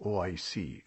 OIC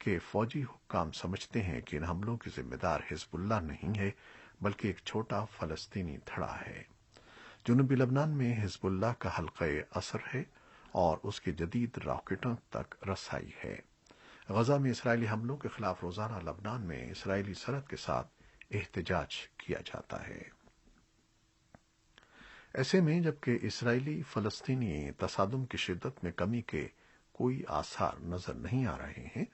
کہ فوجی حکام سمجھتے ہیں کہ ان حملوں کی ذمہ دار حزب اللہ نہیں ہے بلکہ ایک چھوٹا فلسطینی دھڑا ہے۔ جنوبی لبنان میں حزب اللہ کا حلقہ اثر ہے اور اس کے جدید راکٹوں تک رسائی ہے۔ غزہ میں اسرائیلی حملوں کے خلاف روزانہ لبنان میں اسرائیلی سرحد کے ساتھ احتجاج کیا جاتا ہے۔ ایسے میں جبکہ اسرائیلی فلسطینی تصادم کی شدت میں کمی کے کوئی آثار نظر نہیں آ رہے ہیں،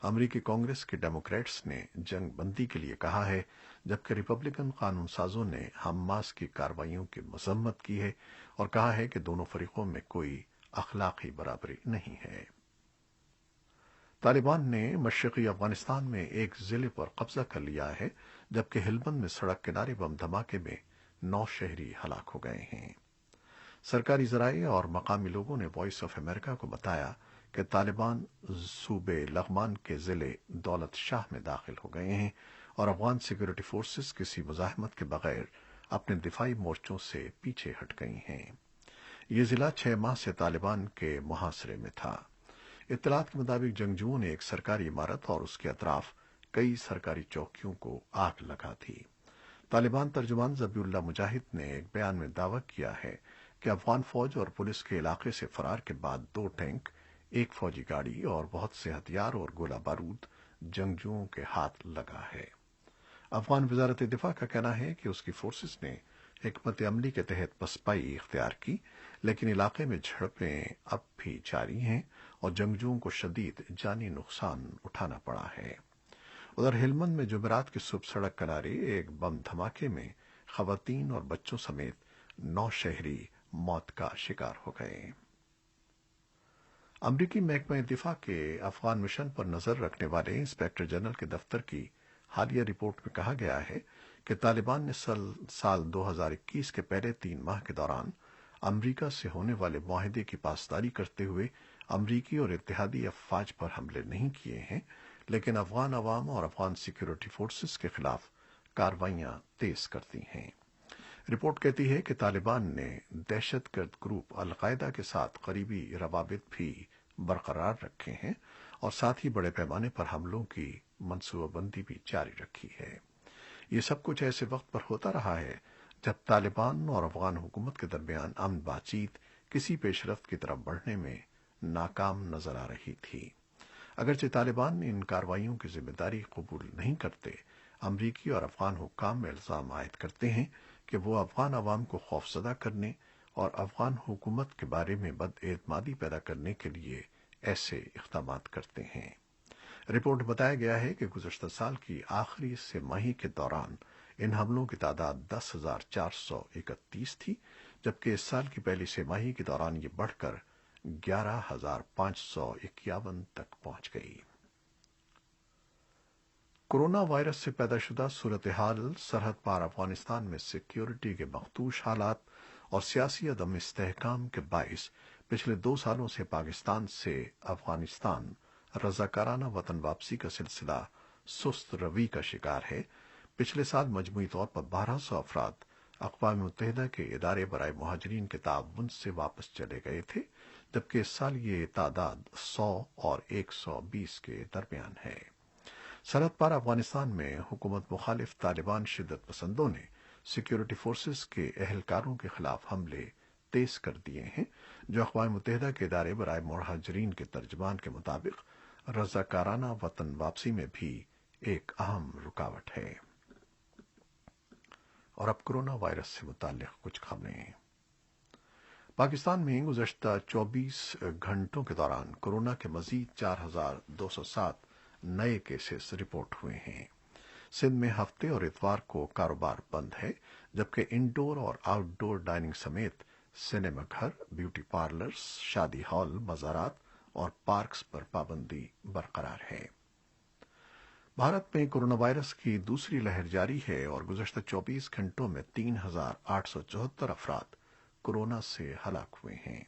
امریکی کانگریس کے ڈیموکریٹس نے جنگ بندی کے لیے کہا ہے، جبکہ ریپبلکن قانون سازوں نے حماس کی کارروائیوں کی مذمت کی ہے اور کہا ہے کہ دونوں فریقوں میں کوئی اخلاقی برابری نہیں ہے۔ طالبان نے مشرقی افغانستان میں ایک ضلع پر قبضہ کر لیا ہے، جبکہ ہلمند میں سڑک کنارے بم دھماکے میں 9 شہری ہلاک ہو گئے ہیں۔ سرکاری ذرائع اور مقامی لوگوں نے وائس آف امریکہ کو بتایا کہ طالبان صوبے لغمان کے ضلع دولت شاہ میں داخل ہو گئے ہیں اور افغان سیکورٹی فورسز کسی مزاحمت کے بغیر اپنے دفاعی مورچوں سے پیچھے ہٹ گئی ہیں۔ یہ ضلع 6 ماہ سے طالبان کے محاصرے میں تھا۔ اطلاعات کے مطابق جنگجوؤں نے ایک سرکاری عمارت اور اس کے اطراف کئی سرکاری چوکیوں کو آگ لگا دی۔ طالبان ترجمان ذبیح اللہ مجاہد نے ایک بیان میں دعویٰ کیا ہے کہ افغان فوج اور پولیس کے علاقے سے فرار کے بعد 2 ٹینک، ایک فوجی گاڑی اور بہت سے ہتھیار اور گولہ بارود جنگجوؤں کے ہاتھ لگا ہے۔ افغان وزارت دفاع کا کہنا ہے کہ اس کی فورسز نے حکمت عملی کے تحت پسپائی اختیار کی، لیکن علاقے میں جھڑپیں اب بھی جاری ہیں اور جنگجوؤں کو شدید جانی نقصان اٹھانا پڑا ہے۔ ادھر ہلمند میں جمعرات کی صبح سڑک کنارے ایک بم دھماکے میں خواتین اور بچوں سمیت 9 شہری موت کا شکار ہو گئے۔ امریکی محکمہ دفاع کے افغان مشن پر نظر رکھنے والے انسپکٹر جنرل کے دفتر کی حالیہ رپورٹ میں کہا گیا ہے کہ طالبان نے سال 2021 کے پہلے 3 ماہ کے دوران امریکہ سے ہونے والے معاہدے کی پاسداری کرتے ہوئے امریکی اور اتحادی افواج پر حملے نہیں کیے ہیں، لیکن افغان عوام اور افغان سیکورٹی فورسز کے خلاف کارروائیاں تیز کرتی ہیں۔ رپورٹ کہتی ہے کہ طالبان نے دہشت گرد گروپ القاعدہ کے ساتھ قریبی روابط بھی برقرار رکھے ہیں اور ساتھ ہی بڑے پیمانے پر حملوں کی منصوبہ بندی بھی جاری رکھی ہے۔ یہ سب کچھ ایسے وقت پر ہوتا رہا ہے جب طالبان اور افغان حکومت کے درمیان امن بات چیت کسی پیش رفت کی طرف بڑھنے میں ناکام نظر آ رہی تھی۔ اگرچہ طالبان ان کارروائیوں کی ذمہ داری قبول نہیں کرتے، امریکی اور افغان حکام میں الزام عائد کرتے ہیں کہ وہ افغان عوام کو خوفزدہ کرنے اور افغان حکومت کے بارے میں بد اعتمادی پیدا کرنے کے لیے ایسے اقدامات کرتے ہیں۔ رپورٹ میں بتایا گیا ہے کہ گزشتہ سال کی آخری سہ ماہی کے دوران ان حملوں کی تعداد 10,431 تھی، جبکہ اس سال کی پہلی سہ ماہی کے دوران یہ بڑھ کر 11,551 تک پہنچ گئی۔ کورونا وائرس سے پیدا شدہ صورتحال، سرحد پار افغانستان میں سیکیورٹی کے مخدوش حالات اور سیاسی عدم استحکام کے باعث پچھلے 2 سالوں سے پاکستان سے افغانستان رضاکارانہ وطن واپسی کا سلسلہ سست روی کا شکار ہے۔ پچھلے سال مجموعی طور پر 1200 افراد اقوام متحدہ کے ادارے برائے مہاجرین کے تعاون سے واپس چلے گئے تھے، جبکہ اس سال یہ تعداد 100 اور 120 کے درمیان ہے۔ سرحد پار افغانستان میں حکومت مخالف طالبان شدت پسندوں نے سیکورٹی فورسز کے اہلکاروں کے خلاف حملے تیز کر دیے ہیں، جو اقوام متحدہ کے ادارے برائے مہاجرین کے ترجمان کے مطابق رضاکارانہ وطن واپسی میں بھی ایک اہم رکاوٹ ہے۔ اور اب کورونا وائرس سے متعلق کچھ خبریں۔ پاکستان میں گزشتہ 24 گھنٹوں کے دوران کورونا کے مزید 4,207 نئے کیسز رپورٹ ہوئے ہیں۔ سندھ میں ہفتے اور اتوار کو کاروبار بند ہے، جبکہ انڈور اور آؤٹ ڈور ڈائننگ سمیت سنیما گھر، بیوٹی پارلرز، شادی ہال، مزارات اور پارکس پر پابندی برقرار ہے۔ بھارت میں کورونا وائرس کی دوسری لہر جاری ہے اور گزشتہ 24 گھنٹوں میں 3,874 افراد کورونا سے ہلاک ہوئے ہیں۔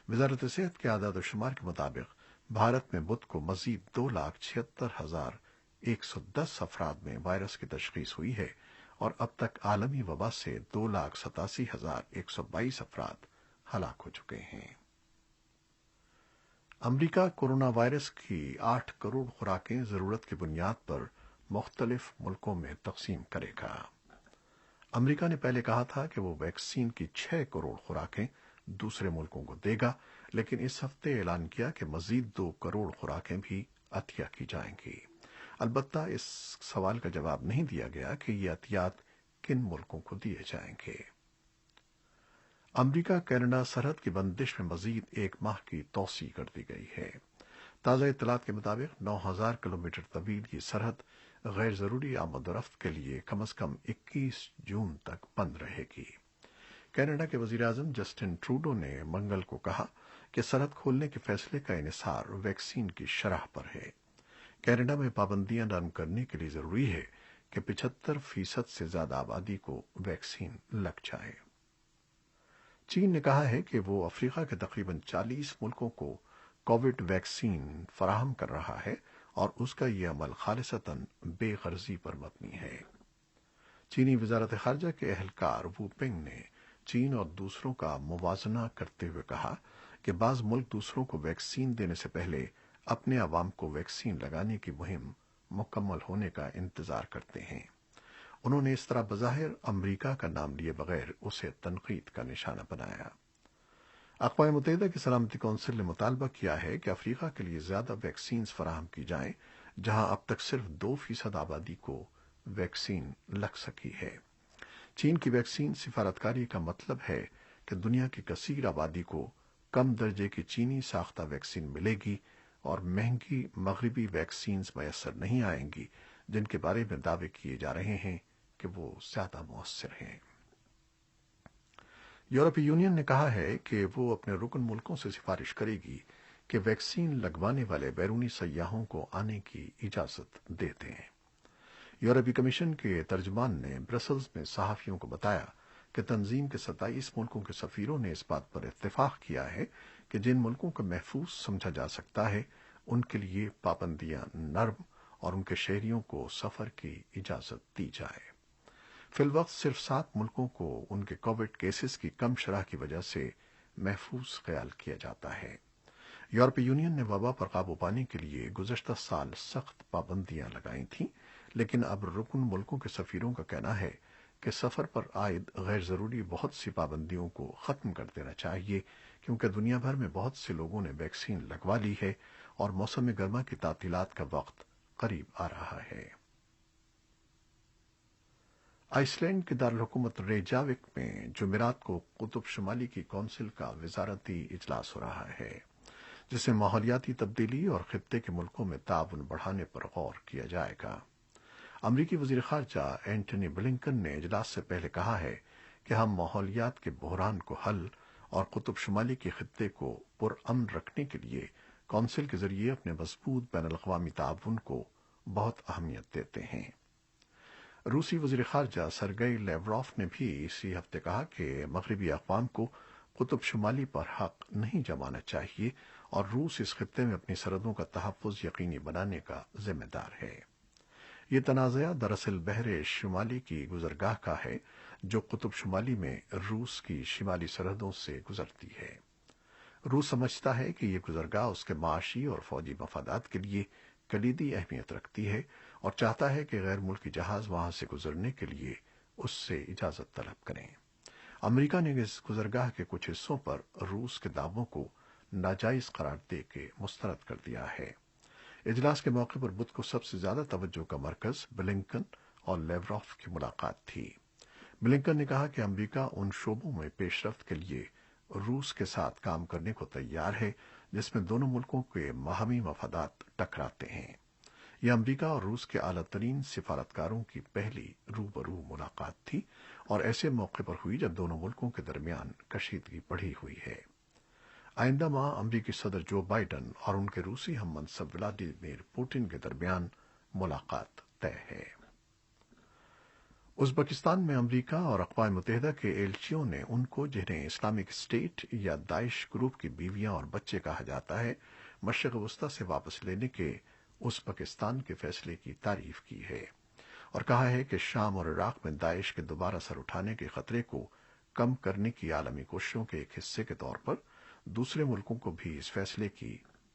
وزارت صحت کے اعداد و شمار کے مطابق بھارت میں بدھ کو مزید 2,76,110 افراد میں وائرس کی تشخیص ہوئی ہے اور اب تک عالمی وبا سے 2,87,122 افراد ہلاک ہو چکے ہیں۔ امریکہ کورونا وائرس کی 8 کروڑ خوراکیں ضرورت کی بنیاد پر مختلف ملکوں میں تقسیم کرے گا۔ امریکہ نے پہلے کہا تھا کہ وہ ویکسین کی 6 کروڑ خوراکیں دوسرے ملکوں کو دے گا، لیکن اس ہفتے اعلان کیا کہ مزید 2 کروڑ خوراکیں بھی عطیہ کی جائیں گی۔ البتہ اس سوال کا جواب نہیں دیا گیا کہ یہ عطیات کن ملکوں کو دیے جائیں گے۔ امریکہ کینیڈا سرحد کی بندش میں مزید 1 ماہ کی توسیع کر دی گئی ہے۔ تازہ اطلاعات کے مطابق 9,000 کلومیٹر طویل یہ سرحد غیر ضروری آمد و رفت کے لیے کم از کم 21 جون تک بند رہے گی۔ کینیڈا کے وزیر اعظم جسٹن ٹروڈو نے منگل کو کہا کہ سرحد کھولنے کے فیصلے کا انحصار ویکسین کی شرح پر ہے۔ کینیڈا میں پابندیاں نرم کرنے کے لیے ضروری ہے کہ 75% سے زیادہ آبادی کو ویکسین لگ جائے۔ چین نے کہا ہے کہ وہ افریقہ کے تقریباً 40 ملکوں کو کووڈ ویکسین فراہم کر رہا ہے اور اس کا یہ عمل خالصتاً بے غرضی پر مبنی ہے۔ چینی وزارت خارجہ کے اہلکار وو پینگ نے چین اور دوسروں کا موازنہ کرتے ہوئے کہا کہ بعض ملک دوسروں کو ویکسین دینے سے پہلے اپنے عوام کو ویکسین لگانے کی مہم مکمل ہونے کا انتظار کرتے ہیں۔ انہوں نے اس طرح بظاہر امریکہ کا نام لیے بغیر اسے تنقید کا نشانہ بنایا۔ اقوام متحدہ کی سلامتی کونسل نے مطالبہ کیا ہے کہ افریقہ کے لیے زیادہ ویکسینز فراہم کی جائیں، جہاں اب تک صرف 2% آبادی کو ویکسین لگ سکی ہے۔ چین کی ویکسین سفارتکاری کا مطلب ہے کہ دنیا کی کثیر آبادی کو کم درجے کی چینی ساختہ ویکسین ملے گی اور مہنگی مغربی ویکسینز میسر نہیں آئیں گی، جن کے بارے میں دعوے کیے جا رہے ہیں کہ وہ زیادہ مؤثر ہیں۔ یورپی یونین نے کہا ہے کہ وہ اپنے رکن ملکوں سے سفارش کرے گی کہ ویکسین لگوانے والے بیرونی سیاحوں کو آنے کی اجازت دے دیں۔ یورپی کمیشن کے ترجمان نے برسلز میں صحافیوں کو بتایا کہ تنظیم کے 27 ملکوں کے سفیروں نے اس بات پر اتفاق کیا ہے کہ جن ملکوں کو محفوظ سمجھا جا سکتا ہے ان کے لیے پابندیاں نرم اور ان کے شہریوں کو سفر کی اجازت دی جائے۔ فی الوقت صرف 7 ملکوں کو ان کے کووڈ کیسز کی کم شرح کی وجہ سے محفوظ خیال کیا جاتا ہے۔ یورپی یونین نے وبا پر قابو پانے کے لیے گزشتہ سال سخت پابندیاں لگائی تھیں، لیکن اب رکن ملکوں کے سفیروں کا کہنا ہے کہ سفر پر عائد غیر ضروری بہت سی پابندیوں کو ختم کر دینا چاہیے، کیونکہ دنیا بھر میں بہت سے لوگوں نے ویکسین لگوا لی ہے اور موسم گرما کی تعطیلات کا وقت قریب آ رہا ہے۔ آئس لینڈ کے دارالحکومت ریجاوک میں جمعرات کو قطب شمالی کی کونسل کا وزارتی اجلاس ہو رہا ہے، جس میں ماحولیاتی تبدیلی اور خطے کے ملکوں میں تعاون بڑھانے پر غور کیا جائے گا۔ امریکی وزیر خارجہ اینٹنی بلنکن نے اجلاس سے پہلے کہا ہے کہ ہم ماحولیات کے بحران کو حل اور قطب شمالی کے خطے کو پرامن رکھنے کے لیے کونسل کے ذریعے اپنے مضبوط بین الاقوامی تعاون کو بہت اہمیت دیتے ہیں۔ روسی وزیر خارجہ سرگئی لیوروف نے بھی اسی ہفتے کہا کہ مغربی اقوام کو قطب شمالی پر حق نہیں جمانا چاہیے اور روس اس خطے میں اپنی سرحدوں کا تحفظ یقینی بنانے کا ذمہ دار ہے۔ یہ تنازعہ دراصل بحر شمالی کی گزرگاہ کا ہے، جو قطب شمالی میں روس کی شمالی سرحدوں سے گزرتی ہے۔ روس سمجھتا ہے کہ یہ گزرگاہ اس کے معاشی اور فوجی مفادات کے لیے کلیدی اہمیت رکھتی ہے اور چاہتا ہے کہ غیر ملکی جہاز وہاں سے گزرنے کے لیے اس سے اجازت طلب کریں۔ امریکہ نے اس گزرگاہ کے کچھ حصوں پر روس کے دعووں کو ناجائز قرار دے کے مسترد کر دیا ہے۔ اجلاس کے موقع پر بدھ کو سب سے زیادہ توجہ کا مرکز بلنکن اور لیوروف کی ملاقات تھی۔ بلنکن نے کہا کہ امریکہ ان شعبوں میں پیش رفت کے لیے روس کے ساتھ کام کرنے کو تیار ہے جس میں دونوں ملکوں کے باہمی مفادات ٹکراتے ہیں۔ یہ امریکہ اور روس کے اعلیٰ ترین سفارتکاروں کی پہلی روبرو ملاقات تھی اور ایسے موقع پر ہوئی جب دونوں ملکوں کے درمیان کشیدگی بڑھی ہوئی ہے۔ آئندہ ماہ امریکی صدر جو بائیڈن اور ان کے روسی ہم منصب ولادیمیر پوٹن کے درمیان ملاقات طے ہے۔ ازبکستان میں امریکہ اور اقوام متحدہ کے ایلچیوں نے ان کو جنہیں اسلامک اسٹیٹ یا داعش گروپ کی بیویاں اور بچے کہا جاتا ہے، مشرق وسطی سے واپس لینے کے ازبکستان کے فیصلے کی تعریف کی ہے اور کہا ہے کہ شام اور عراق میں داعش کے دوبارہ سر اٹھانے کے خطرے کو کم کرنے کی عالمی کوششوں کے ایک حصے کے طور پر دوسرے ملکوں کو بھی اس فیصلے کی